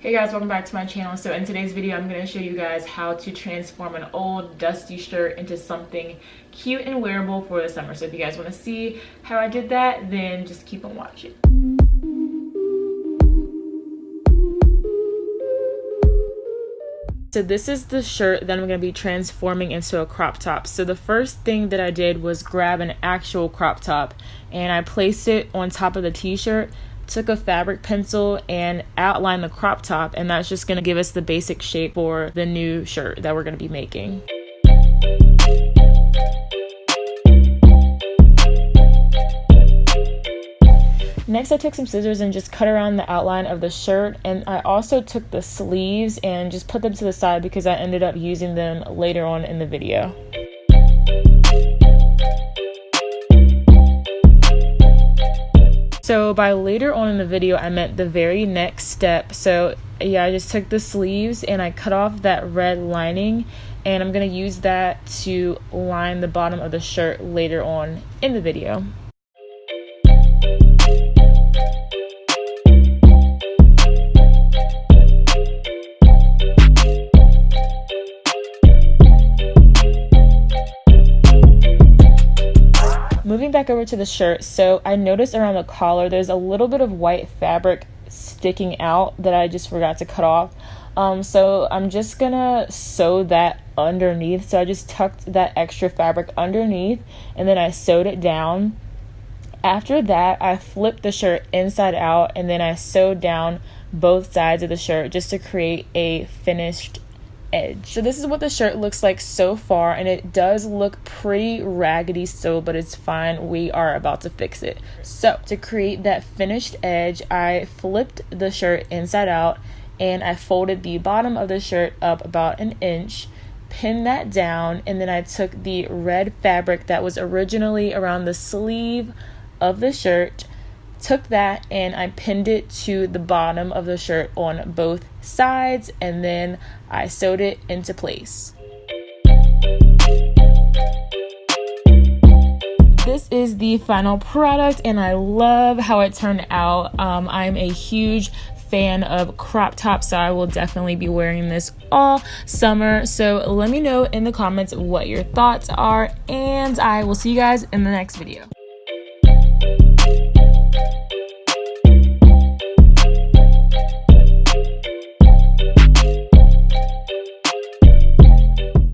Hey guys, welcome back to my channel. So in today's video, I'm going to show you guys how to transform an old dusty shirt into something cute and wearable for the summer. So if you guys want to see how I did that, then just keep on watching. So this is the shirt that I'm going to be transforming into a crop top. So the first thing that I did was grab an actual crop top and I placed it on top of the t-shirt, took a fabric pencil and outlined the crop top, and that's just going to give us the basic shape for the new shirt that we're going to be making. Next, I took some scissors and just cut around the outline of the shirt, and I also took the sleeves and just put them to the side because I ended up using them later on in the video. So by later on in the video, I meant the very next step. So yeah, I just took the sleeves and I cut off that red lining, and I'm going to use that to line the bottom of the shirt later on in the video. Moving back over to the shirt, so I noticed around the collar there's a little bit of white fabric sticking out that I just forgot to cut off. So I'm just gonna sew that underneath. So I just tucked that extra fabric underneath and then I sewed it down. After that, I flipped the shirt inside out and then I sewed down both sides of the shirt just to create a finished edge. So this is what the shirt looks like so far, and it does look pretty raggedy still, but it's fine. We are about to fix it. So to create that finished edge, I flipped the shirt inside out and I folded the bottom of the shirt up about an inch, pinned that down, and then I took the red fabric that was originally around the sleeve of the shirt, took that and I pinned it to the bottom of the shirt on both sides, and then I sewed it into place. This is the final product and I love how it turned out. I'm a huge fan of crop tops, so I will definitely be wearing this all summer. So let me know in the comments what your thoughts are, and I will see you guys in the next video.